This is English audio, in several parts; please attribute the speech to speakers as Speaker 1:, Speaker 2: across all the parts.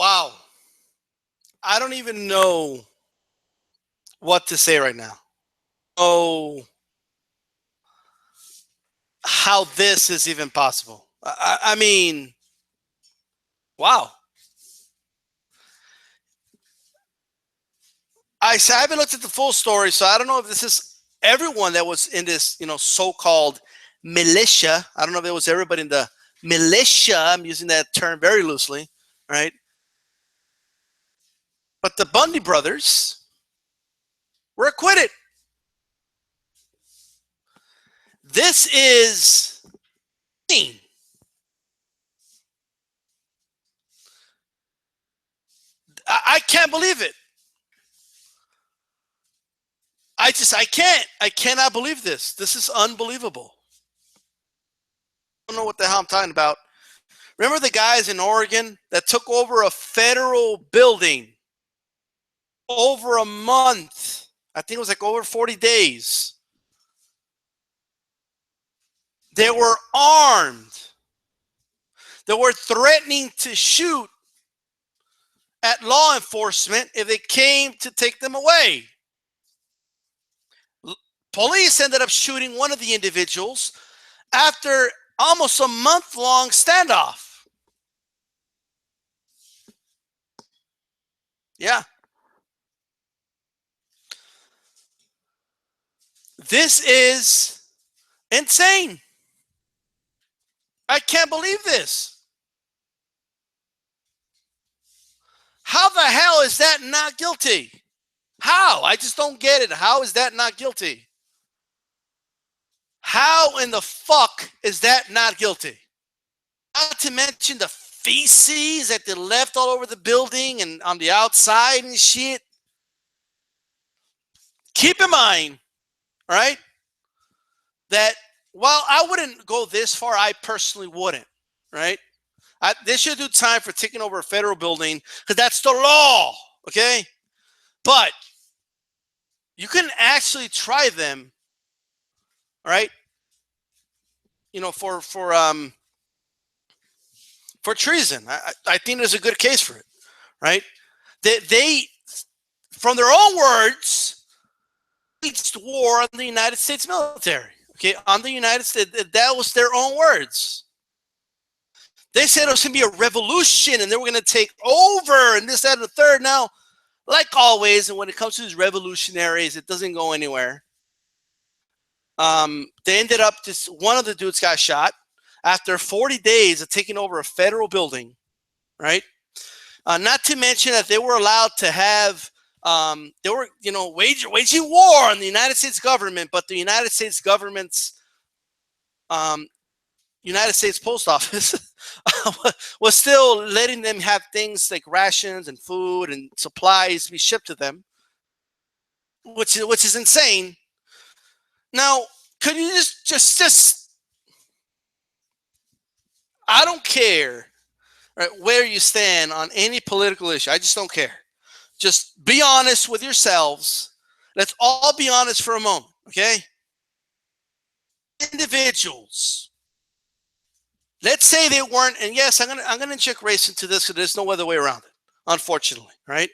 Speaker 1: Wow. I don't even know what to say right now. Oh, how this is even possible. I mean, wow. I haven't looked at the full story, so I don't know if this is everyone that was in this, so-called militia. I don't know if it was everybody in the militia. I'm using that term very loosely, right? But the Bundy brothers were acquitted. This is I can't believe it. I can't. I cannot believe this. This is unbelievable. I don't know what the hell I'm talking about. Remember the guys in Oregon that took over a federal building over a month? I think it was like over 40 days. They were armed. They were threatening to shoot at law enforcement if they came to take them away. Police ended up shooting one of the individuals after almost a month-long standoff. Yeah. This is insane. I can't believe this. How the hell is that not guilty? How? I just don't get it. How is that not guilty? How in the fuck is that not guilty? Not to mention the feces that they left all over the building and on the outside and shit. Keep in mind, right, that while I wouldn't go this far, I personally wouldn't, right? They should do time for taking over a federal building because that's the law, okay? But you can actually try them, right? For treason. I think there's a good case for it, right? They from their own words, waged war on the United States military. Okay, on the United States, that was their own words. They said it was going to be a revolution and they were going to take over and this, that, and the third. Now, like always, and when it comes to these revolutionaries, it doesn't go anywhere. They ended up, one of the dudes got shot after 40 days of taking over a federal building, right? Not to mention that they were allowed to have, they were, waging war on the United States government, but the United States government's United States Post Office was still letting them have things like rations and food and supplies be shipped to them, which is insane. Now, could you just I don't care, right, where you stand on any political issue. I just don't care. Just be honest with yourselves. Let's all be honest for a moment, okay? Individuals. Let's say they weren't, and yes, I'm gonna inject race into this because there's no other way around it, unfortunately, right?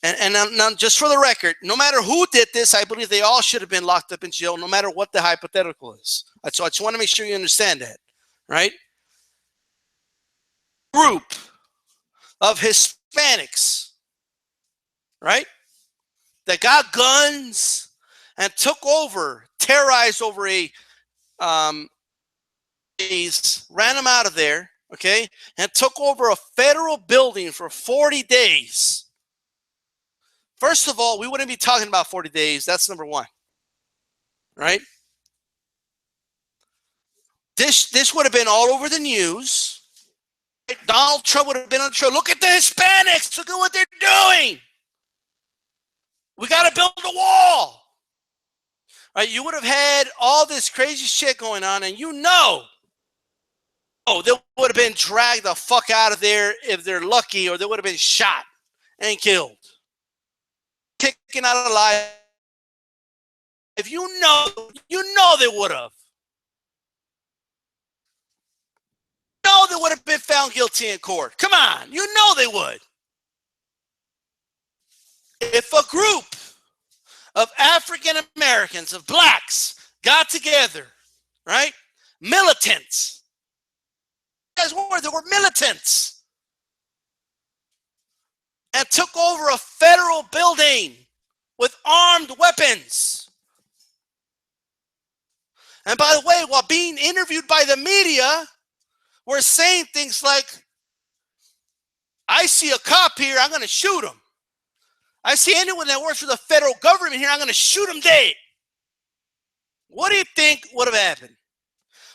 Speaker 1: And now, just for the record, no matter who did this, I believe they all should have been locked up in jail, no matter what the hypothetical is. So I just want to make sure you understand that, right? Group of Hispanics, right, that got guns and took over, terrorized over ran them out of there, okay, and took over a federal building for 40 days. First of all, we wouldn't be talking about 40 days. That's number one, right? This would have been all over the news. Donald Trump would have been on the show. Look at the Hispanics. Look at what they're doing. We got to build a wall. Right? You would have had all this crazy shit going on, and they would have been dragged the fuck out of there if they're lucky, or they would have been shot and killed. Kicking out alive. If you know they would have. know they would have been found guilty in court. Come on, you know they would. If a group of African Americans, of blacks, got together, right? Militants. They were militants. And took over a federal building with armed weapons. And by the way, while being interviewed by the media, we're saying things like, I see a cop here, I'm going to shoot him. I see anyone that works for the federal government here, I'm going to shoot him dead. What do you think would have happened?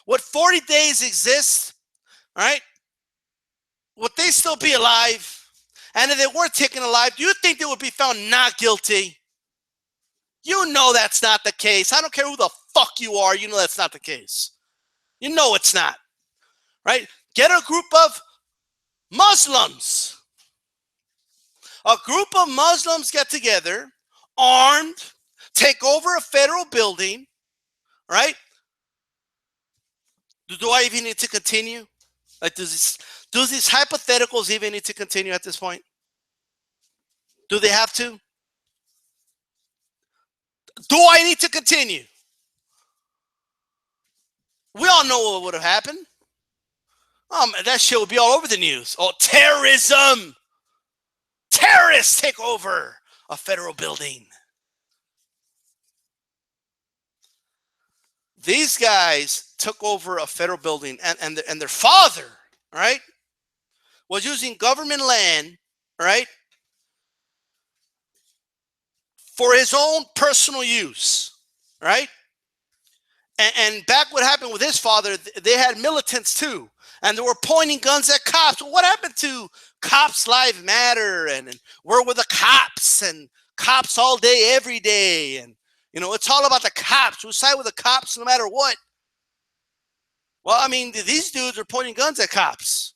Speaker 1: Would 40 days exist? All right? Would they still be alive? And if they were taken alive, do you think they would be found not guilty? You know that's not the case. I don't care who the fuck you are. You know that's not the case. You know it's not. Right? Get a group of Muslims. A group of Muslims get together, armed, take over a federal building, right? Do I even need to continue? Like, do these hypotheticals even need to continue at this point? Do they have to? Do I need to continue? We all know what would have happened. That shit would be all over the news. Oh, terrorism! Terrorists take over a federal building. These guys took over a federal building, and their father, right, was using government land, right, for his own personal use, right? And back what happened with his father, they had militants too, and they were pointing guns at cops. What happened to Cops Lives Matter and we're with the cops and cops all day, every day? And, you know, it's all about the cops. We side with the cops no matter what. Well, I mean, these dudes are pointing guns at cops,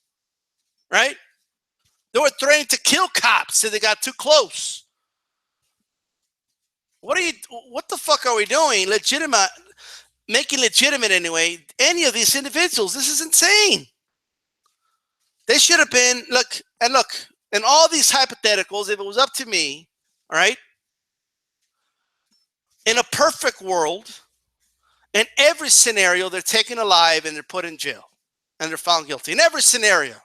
Speaker 1: right? They were threatening to kill cops if they got too close. What the fuck are we doing? Making legitimate anyway, any of these individuals. This is insane. They should have been, look, in all these hypotheticals, if it was up to me, all right, in a perfect world, in every scenario, they're taken alive and they're put in jail and they're found guilty. In every scenario,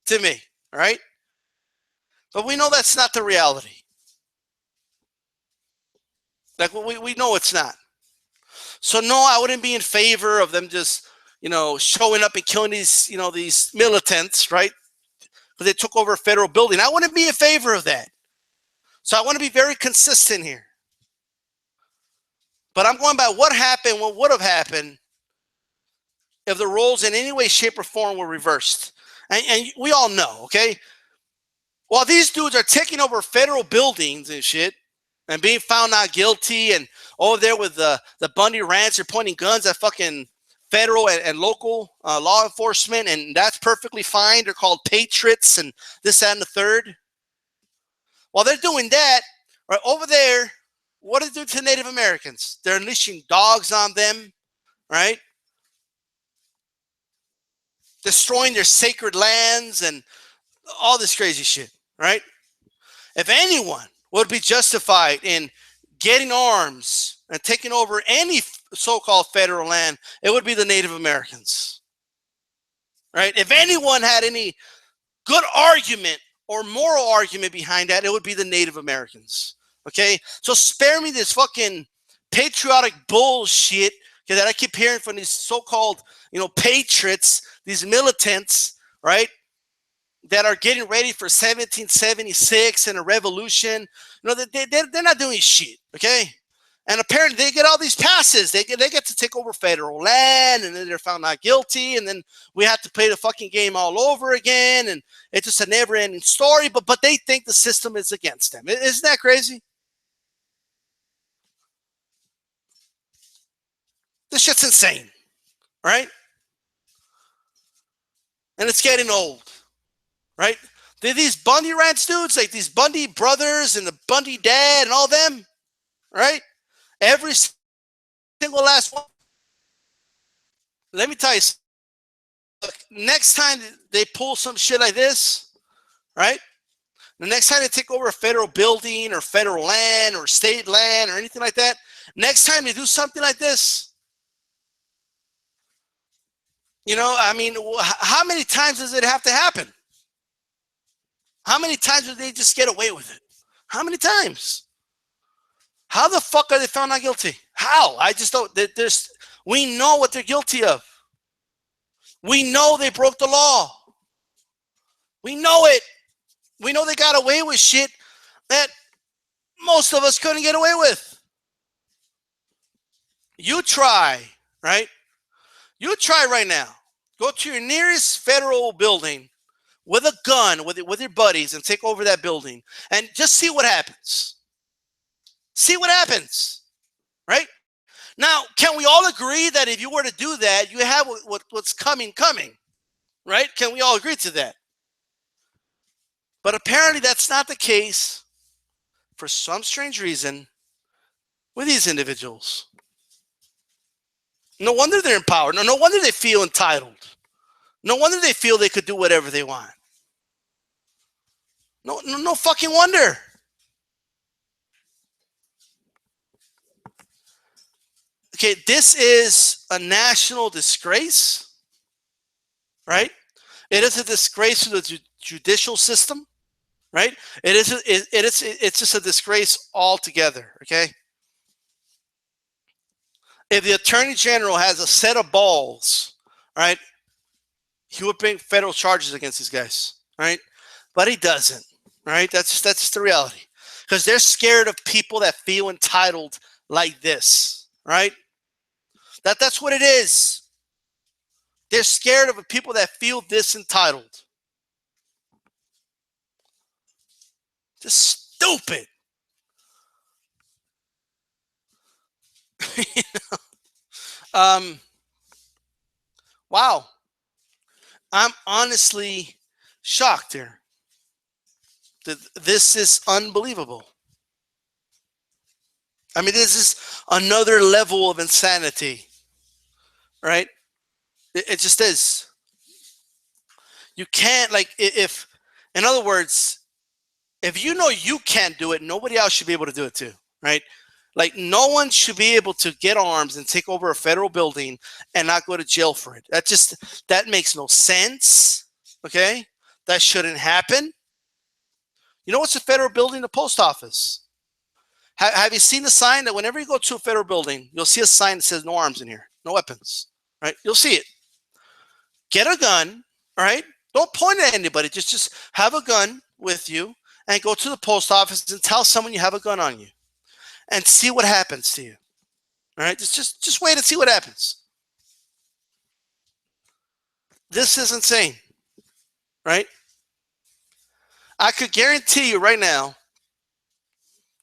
Speaker 1: to me, all right? But we know that's not the reality. Like, we know it's not. So no, I wouldn't be in favor of them just, you know, showing up and killing these, you know, these militants, right? Because they took over a federal building. I wouldn't be in favor of that. So I want to be very consistent here. But I'm going by what happened, what would have happened if the roles in any way, shape, or form were reversed. And we all know, okay? While these dudes are taking over federal buildings and shit and being found not guilty and over there with the Bundy Ranch, they're pointing guns at fucking federal and local law enforcement, and that's perfectly fine. They're called patriots and this, that, and the third. While they're doing that, right over there, what do they do to Native Americans? They're unleashing dogs on them, right? Destroying their sacred lands and all this crazy shit, right? If anyone would be justified in getting arms and taking over any so-called federal land, it would be the Native Americans, right? If anyone had any good argument or moral argument behind that, it would be the Native Americans, okay? So spare me this fucking patriotic bullshit that I keep hearing from these so-called, you know, patriots, these militants, right, that are getting ready for 1776 and a revolution. You know, they're not doing shit, okay? And apparently they get all these passes. They get to take over federal land, and then they're found not guilty, and then we have to play the fucking game all over again, and it's just a never-ending story, but they think the system is against them. Isn't that crazy? This shit's insane, right? And it's getting old, right? They're these Bundy Ranch dudes, like these Bundy Brothers and the Bundy Dad and all them, right? Every single last one. Let me tell you Look, next time they pull some shit like this, right? The next time they take over a federal building or federal land or state land or anything like that, next time they do something like this, you know, I mean, how many times does it have to happen? How many times do they just get away with it? How many times? How the fuck are they found not guilty? How? I just don't. We know what they're guilty of. We know they broke the law. We know it. We know they got away with shit that most of us couldn't get away with. You try, right? You try right now. Go to your nearest federal building with a gun, with your buddies, and take over that building, and just see what happens. See what happens, right? Now, can we all agree that if you were to do that, you have what's coming, right? Can we all agree to that? But apparently that's not the case for some strange reason with these individuals. No wonder they're empowered. No wonder they feel entitled. No wonder they feel they could do whatever they want. No fucking wonder. Okay, this is a national disgrace, right? It is a disgrace to the judicial system, right? It's just a disgrace altogether, okay? If the Attorney General has a set of balls, right, he would bring federal charges against these guys, right? But he doesn't, right? That's just the reality. Because they're scared of people that feel entitled like this, right? That's what it is. They're scared of people that feel this entitled. Just stupid. Wow. I'm honestly shocked here. This is unbelievable. I mean, this is another level of insanity, right? It just is. You can't, like, if, in other words, if you know you can't do it, nobody else should be able to do it too, right? Like, no one should be able to get arms and take over a federal building and not go to jail for it. That makes no sense, okay? That shouldn't happen. You know what's a federal building? The post office. Have you seen the sign that whenever you go to a federal building, you'll see a sign that says no arms in here, no weapons, right? You'll see it. Get a gun, all right? Don't point at anybody. Just have a gun with you and go to the post office and tell someone you have a gun on you and see what happens to you. All right? Just wait and see what happens. This is insane, right? I could guarantee you right now,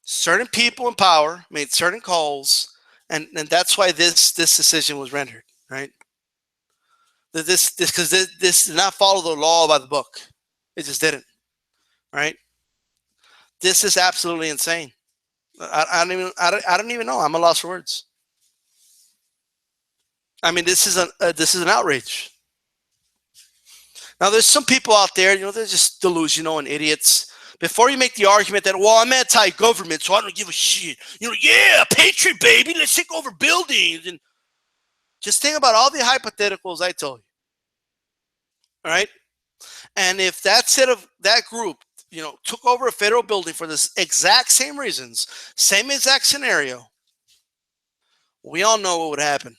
Speaker 1: certain people in power made certain calls, and that's why this decision was rendered, right? This did not follow the law by the book. It just didn't, right? This is absolutely insane. I don't even know. I'm a loss for words. I mean, this is an outrage. Now, there's some people out there, they're just delusional and idiots. Before you make the argument that, well, I'm anti-government, so I don't give a shit. Yeah, patriot, baby, let's take over buildings. And just think about all the hypotheticals I told you. All right? And if that group, took over a federal building for this exact same reasons, same exact scenario, we all know what would happen.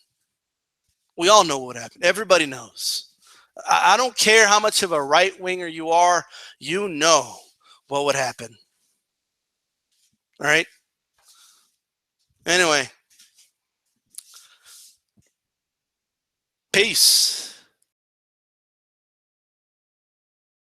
Speaker 1: We all know what would happen. Everybody knows. I don't care how much of a right-winger you are, you know what would happen. All right? Anyway. Peace.